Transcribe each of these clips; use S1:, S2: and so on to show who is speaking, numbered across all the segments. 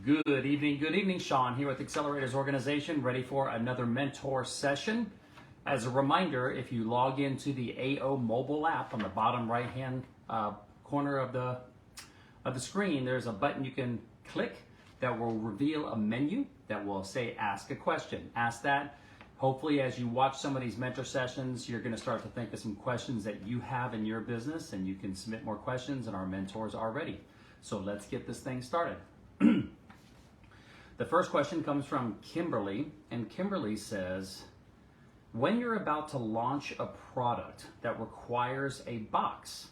S1: Good evening. Shawn here with Accelerators Organization, ready for another mentor session. As a reminder, if you log into the AO mobile app on the bottom right-hand corner of the screen, there's a button you can click that will reveal a menu that will say Ask a Question. Ask that. Hopefully, as you watch some of these mentor sessions, you're going to start to think of some questions that you have in your business, and you can submit more questions, and our mentors are ready. So let's get this thing started. The first question comes from Kimberly, and Kimberly says, when you're about to launch a product that requires a box,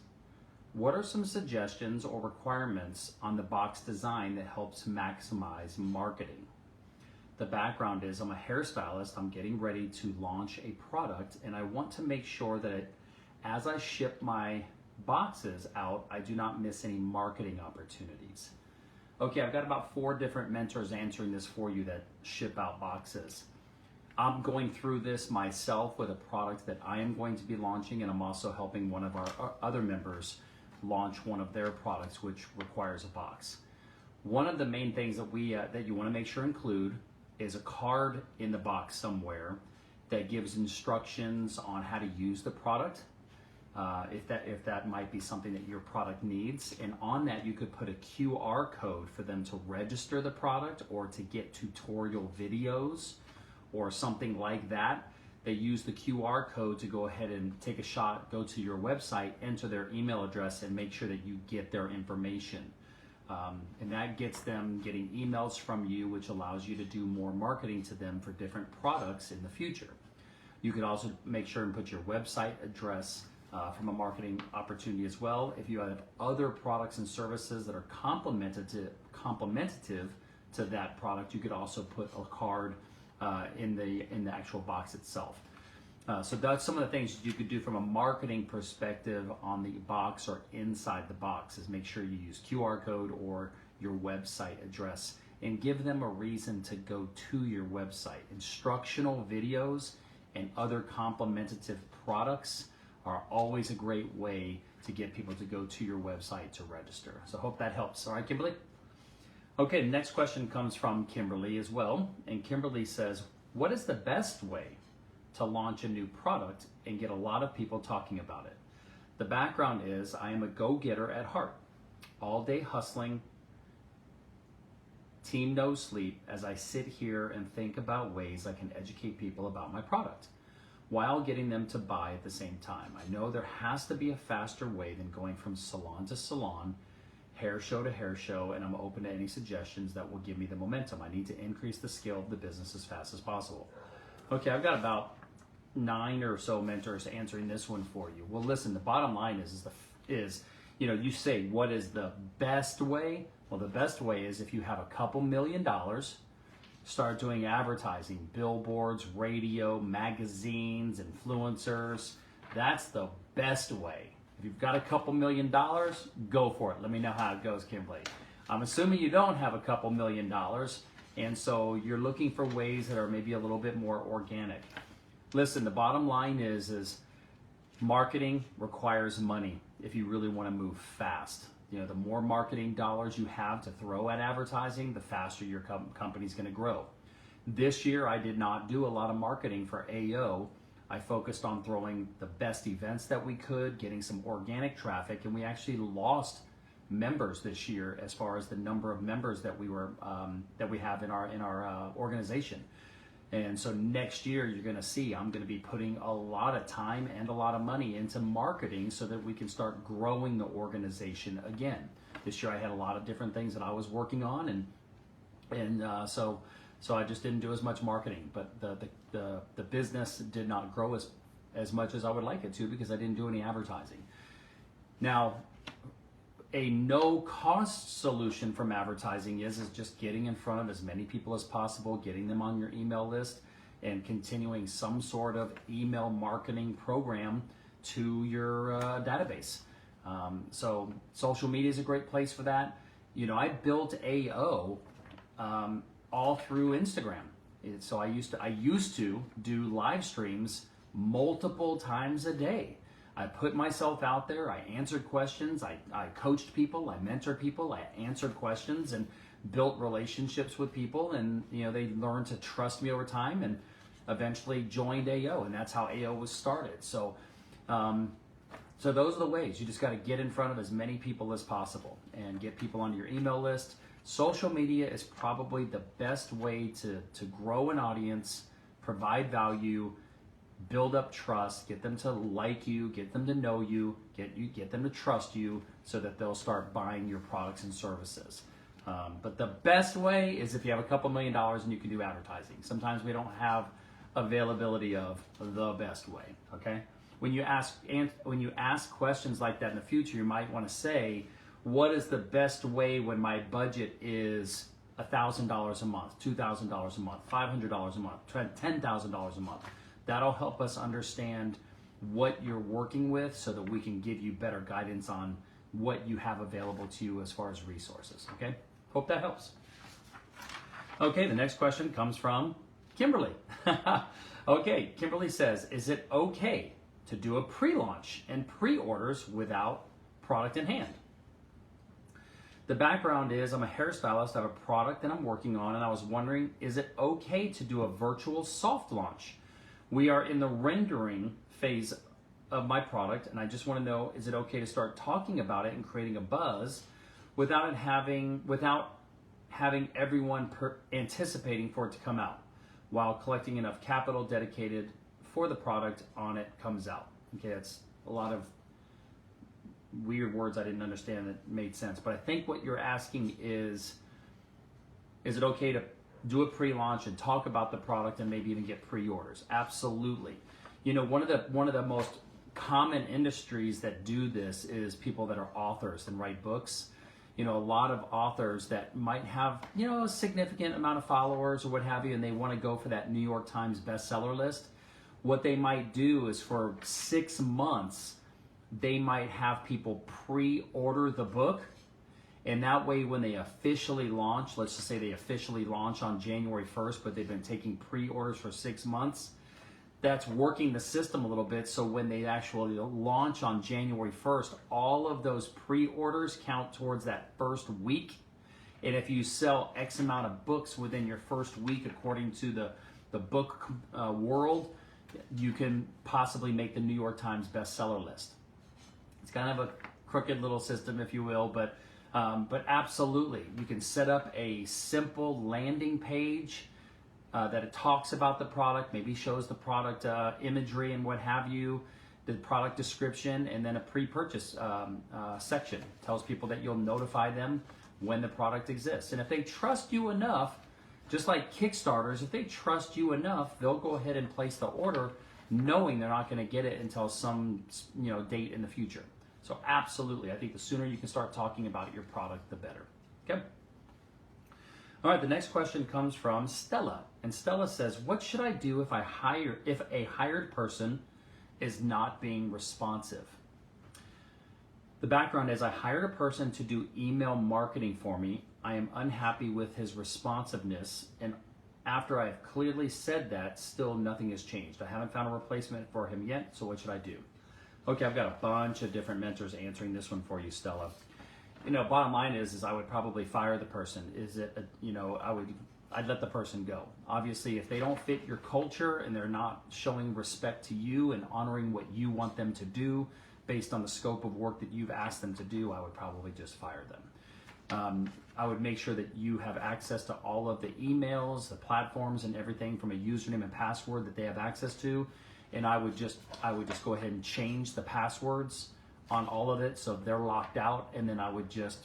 S1: what are some suggestions or requirements on the box design that helps maximize marketing? The background is I'm a hairstylist. I'm getting ready to launch a product, and I want to make sure that as I ship my boxes out, I do not miss any marketing opportunities. Okay, I've got about 4 different mentors answering this for you that ship out boxes. I'm going through this myself with a product that I am going to be launching, and I'm also helping one of our other members launch one of their products, which requires a box. One of the main things that you want to make sure include is a card in the box somewhere that gives instructions on how to use the product. If that might be something that your product needs, and on that you could put a QR code for them to register the product or to get tutorial videos or something like that. They use the QR code to go ahead and take a shot, go to your website, enter their email address, and make sure that you get their information. And that gets them getting emails from you, which allows you to do more marketing to them for different products in the future. You could also make sure and put your website address from a marketing opportunity as well. If you have other products and services that are complementative to that product, you could also put a card in the actual box itself. So that's some of the things you could do from a marketing perspective on the box or inside the box, is make sure you use QR code or your website address and give them a reason to go to your website. Instructional videos and other complementative products are always a great way to get people to go to your website to register. So I hope that helps. All right, Kimberly? Okay, next question comes from Kimberly as well. And Kimberly says, what is the best way to launch a new product and get a lot of people talking about it? The background is I am a go-getter at heart. All day hustling, team no sleep, as I sit here and think about ways I can educate people about my product while getting them to buy at the same time. I know there has to be a faster way than going from salon to salon, hair show to hair show, and I'm open to any suggestions that will give me the momentum. I need to increase the scale of the business as fast as possible. Okay, I've got about 9 or so mentors answering this one for you. Well, listen, the bottom line is you say, what is the best way? Well, the best way is if you have a couple $1 million, start doing advertising, billboards, radio, magazines, influencers. That's the best way. If you've got a couple $1 million, go for it. Let me know how it goes, Kimberly. I'm assuming you don't have a couple $1 million, and so you're looking for ways that are maybe a little bit more organic. Listen, the bottom line is marketing requires money if you really want to move fast. The more marketing dollars you have to throw at advertising, the faster your company's going to grow. This year, I did not do a lot of marketing for AO. I focused on throwing the best events that we could, getting some organic traffic, and we actually lost members this year as far as the number of members that we have in our organization. And so next year, you're going to see I'm going to be putting a lot of time and a lot of money into marketing so that we can start growing the organization again. This year, I had a lot of different things that I was working on, and so I just didn't do as much marketing. But the business did not grow as much as I would like it to because I didn't do any advertising. Now, a no-cost solution from advertising is just getting in front of as many people as possible, getting them on your email list, and continuing some sort of email marketing program to your database. So social media is a great place for that. I built AO all through Instagram. So I used to do live streams multiple times a day. I put myself out there, I answered questions, I coached people, I mentored people, I answered questions, and built relationships with people, and they learned to trust me over time, and eventually joined AO, and that's how AO was started. So so those are the ways. You just got to get in front of as many people as possible and get people onto your email list. Social media is probably the best way to grow an audience, provide value, build up trust, get them to like you, get them to know you, get them to trust you, so that they'll start buying your products and services. But the best way is if you have a couple $1 million and you can do advertising. Sometimes we don't have availability of the best way. Okay. When you ask questions like that in the future, you might want to say, what is the best way when my budget is $1,000 a month, $2,000 a month, $500 a month, $10,000 a month? That'll help us understand what you're working with, so that we can give you better guidance on what you have available to you as far as resources. Okay, hope that helps. Okay, the next question comes from Kimberly. Okay, Kimberly says, is it okay to do a pre-launch and pre-orders without product in hand? The background is I'm a hairstylist. I have a product that I'm working on, and I was wondering, is it okay to do a virtual soft launch? We are in the rendering phase of my product, and I just want to know, is it okay to start talking about it and creating a buzz without having everyone anticipating for it to come out, while collecting enough capital dedicated for the product on it comes out? Okay, that's a lot of weird words I didn't understand that made sense, but I think what you're asking is it okay to do a pre-launch and talk about the product and maybe even get pre-orders? Absolutely. One of the most common industries that do this is people that are authors and write books. A lot of authors that might have, a significant amount of followers or what have you, and they want to go for that New York Times bestseller list. What they might do is, for 6 months, they might have people pre-order the book. And that way, when they officially launch, let's just say they officially launch on January 1st, but they've been taking pre-orders for 6 months, that's working the system a little bit. So when they actually launch on January 1st, all of those pre-orders count towards that first week. And if you sell X amount of books within your first week, according to the book world, you can possibly make the New York Times bestseller list. It's kind of a crooked little system, if you will, but absolutely, you can set up a simple landing page that it talks about the product, maybe shows the product imagery and what have you, the product description, and then a pre-purchase section. Tells people that you'll notify them when the product exists. And if they trust you enough, just like Kickstarters, if they trust you enough, they'll go ahead and place the order knowing they're not going to get it until some date in the future. So absolutely, I think the sooner you can start talking about your product, the better. Okay. All right, the next question comes from Stella, and Stella says, "What should I do if a hired person is not being responsive?" The background is, I hired a person to do email marketing for me. I am unhappy with his responsiveness, and after I have clearly said that, still nothing has changed. I haven't found a replacement for him yet, so what should I do? Okay, I've got a bunch of different mentors answering this one for you, Stella. Bottom line is I would probably fire the person. I'd let the person go. Obviously, if they don't fit your culture and they're not showing respect to you and honoring what you want them to do based on the scope of work that you've asked them to do, I would probably just fire them. I would make sure that you have access to all of the emails, the platforms, and everything from a username and password that they have access to. And I would just go ahead and change the passwords on all of it so they're locked out. And then I would just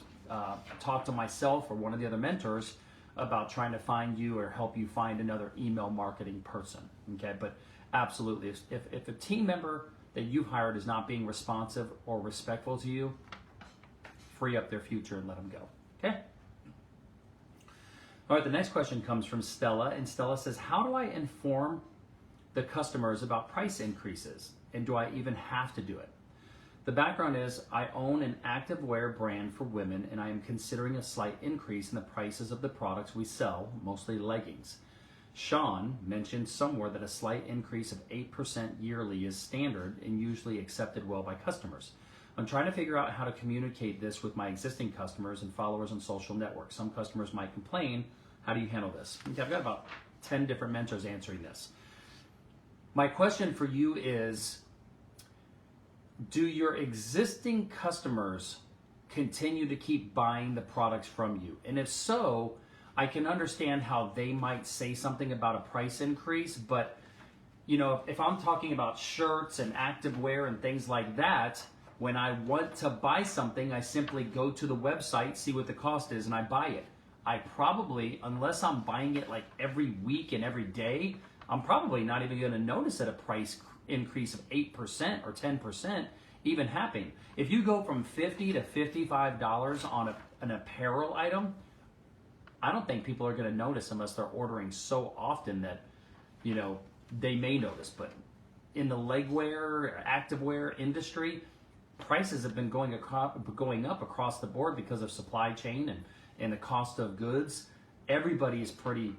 S1: talk to myself or one of the other mentors about trying to find you or help you find another email marketing person. Okay, but absolutely, if a team member that you've hired is not being responsive or respectful to you, free up their future and let them go. Okay. All right, the next question comes from Stella, and Stella says, "How do I inform the customers about price increases, and do I even have to do it?" The background is, I own an activewear brand for women, and I am considering a slight increase in the prices of the products we sell, mostly leggings. Shawn mentioned somewhere that a slight increase of 8% yearly is standard and usually accepted well by customers. I'm trying to figure out how to communicate this with my existing customers and followers on social networks. Some customers might complain. How do you handle this? Okay, I've got about 10 different mentors answering this. My question for you is, do your existing customers continue to keep buying the products from you? And if so, I can understand how they might say something about a price increase, but you know, if I'm talking about shirts and activewear and things like that, when I want to buy something, I simply go to the website, see what the cost is, and I buy it. I probably, unless I'm buying it like every week and every day, I'm probably not even going to notice that a price increase of 8% or 10% even happening. If you go from $50 to $55 on an apparel item, I don't think people are going to notice unless they're ordering so often that, you know, they may notice. But in the legwear, activewear industry, prices have been going up across the board because of supply chain and the cost of goods. Everybody is pretty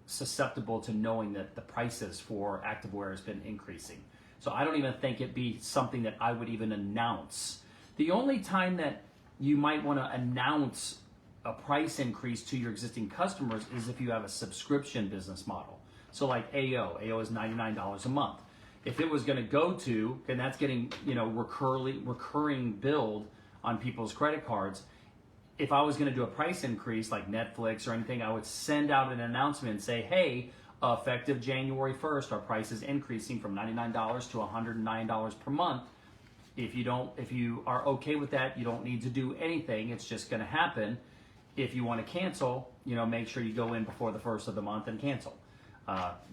S1: susceptible to knowing that the prices for activewear has been increasing. So I don't even think it'd be something that I would even announce. The only time that you might want to announce a price increase to your existing customers is if you have a subscription business model. So like AO is $99 a month. If it was going to go to, and that's getting, you know, recurring billed on people's credit cards, if I was going to do a price increase like Netflix or anything, I would send out an announcement and say, hey, effective January 1st, our price is increasing from $99 to $109 per month. If you are okay with that, you don't need to do anything. It's just going to happen. If you want to cancel, you know, make sure you go in before the first of the month and cancel.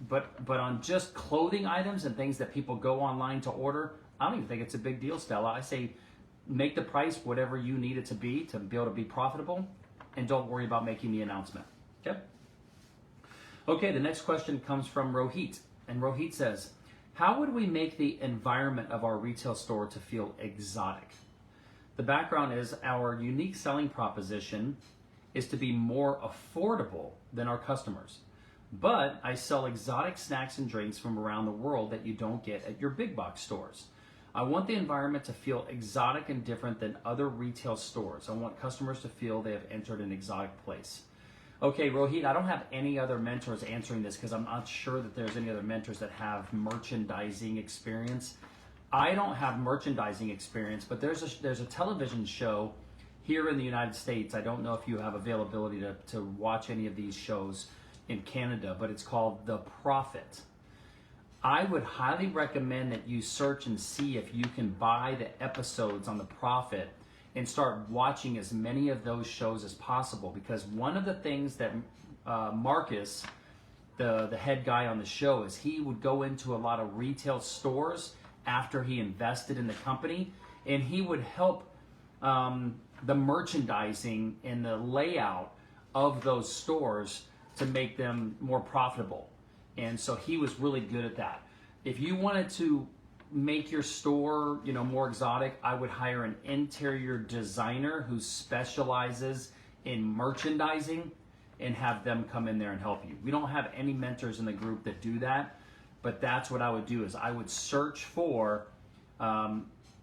S1: But on just clothing items and things that people go online to order, I don't even think it's a big deal, Stella. I say make the price whatever you need it to be able to be profitable, and don't worry about making the announcement. Okay? Okay, the next question comes from Rohit. And Rohit says, how would we make the environment of our retail store to feel exotic? The background is our unique selling proposition is to be more affordable than our customers. But I sell exotic snacks and drinks from around the world that you don't get at your big box stores. I want the environment to feel exotic and different than other retail stores. I want customers to feel they have entered an exotic place. Okay, Rohit, I don't have any other mentors answering this because I'm not sure that there's any other mentors that have merchandising experience. I don't have merchandising experience, but there's a television show here in the United States. I don't know if you have availability to watch any of these shows in Canada, but it's called The Prophet. I would highly recommend that you search and see if you can buy the episodes on The Prophet and start watching as many of those shows as possible, because one of the things that Marcus, the head guy on the show, is he would go into a lot of retail stores after he invested in the company, and he would help the merchandising and the layout of those stores to make them more profitable. And so he was really good at that. If you wanted to make your store, you know, more exotic, I would hire an interior designer who specializes in merchandising and have them come in there and help you. We don't have any mentors in the group that do that, but that's what I would do. Is I would search for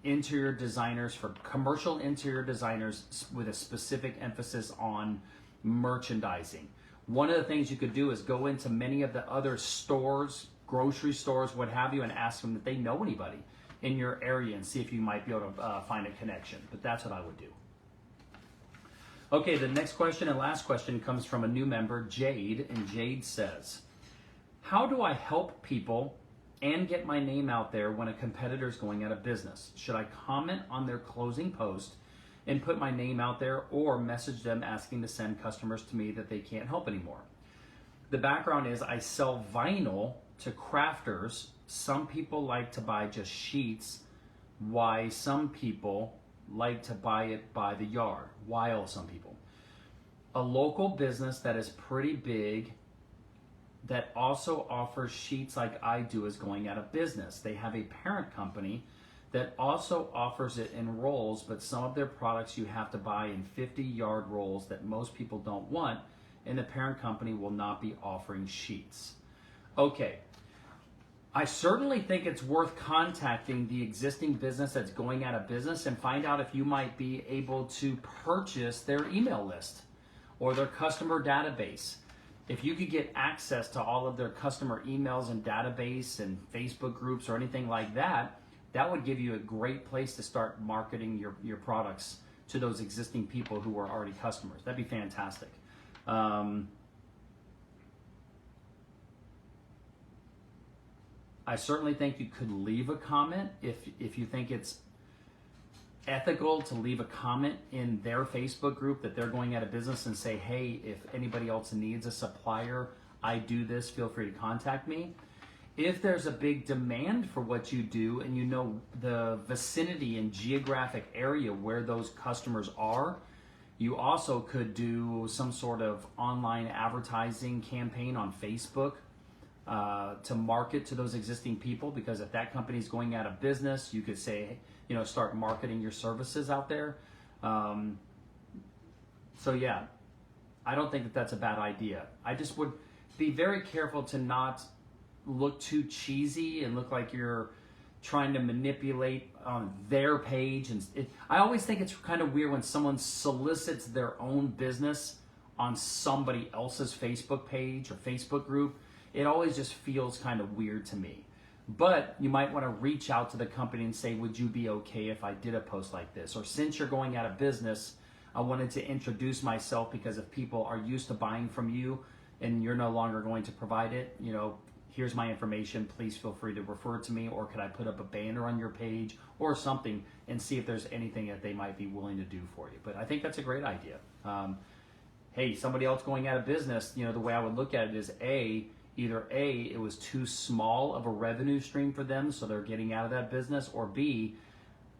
S1: interior designers, for commercial interior designers with a specific emphasis on merchandising. One of the things you could do is go into many of the other stores, grocery stores, what have you, and ask them if they know anybody in your area and see if you might be able to find a connection. But that's what I would do. Okay, the next question and last question comes from a new member, Jade, and Jade says, how do I help people and get my name out there when a competitor is going out of business? Should I comment on their closing post and put my name out there, or message them asking to send customers to me that they can't help anymore? The background is I sell vinyl to crafters. Some people like to buy just sheets, why some people like to buy it by the yard, while some people. A local business that is pretty big that also offers sheets like I do is going out of business. They have a parent company that also offers it in rolls, but some of their products you have to buy in 50-yard rolls that most people don't want, and the parent company will not be offering sheets. Okay, I certainly think it's worth contacting the existing business that's going out of business and find out if you might be able to purchase their email list or their customer database. If you could get access to all of their customer emails and database and Facebook groups or anything like that, that would give you a great place to start marketing your products to those existing people who are already customers. That'd be fantastic. I certainly think you could leave a comment if you think it's ethical to leave a comment in their Facebook group that they're going out of business and say, hey, if anybody else needs a supplier, I do this, feel free to contact me. If there's a big demand for what you do and you know the vicinity and geographic area where those customers are, you also could do some sort of online advertising campaign on Facebook to market to those existing people, because if that company is going out of business, you could say, start marketing your services out there. So yeah, I don't think that that's a bad idea. I just would be very careful to not look too cheesy and look like you're trying to manipulate on their page. And I always think it's kind of weird when someone solicits their own business on somebody else's Facebook page or Facebook group. It always just feels kind of weird to me. But you might want to reach out to the company and say, would you be okay if I did a post like this? Or since you're going out of business, I wanted to introduce myself, because if people are used to buying from you and you're no longer going to provide it, here's my information, please feel free to refer to me, or could I put up a banner on your page or something and see if there's anything that they might be willing to do for you. But I think that's a great idea. Hey, somebody else going out of business, the way I would look at it is either A, it was too small of a revenue stream for them, so they're getting out of that business, or B,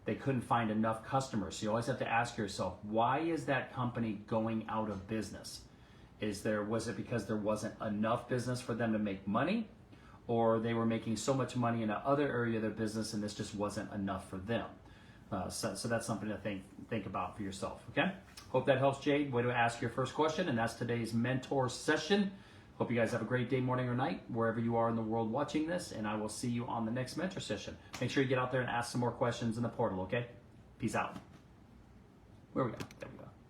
S1: they couldn't find enough customers. So you always have to ask yourself, why is that company going out of business? Was it because there wasn't enough business for them to make money, or they were making so much money in another area of their business and this just wasn't enough for them? So that's something to think about for yourself, okay? Hope that helps, Jade. Way to ask your first question, and that's today's mentor session. Hope you guys have a great day, morning, or night, wherever you are in the world watching this, and I will see you on the next mentor session. Make sure you get out there and ask some more questions in the portal, okay? Peace out. Where we go? There we go.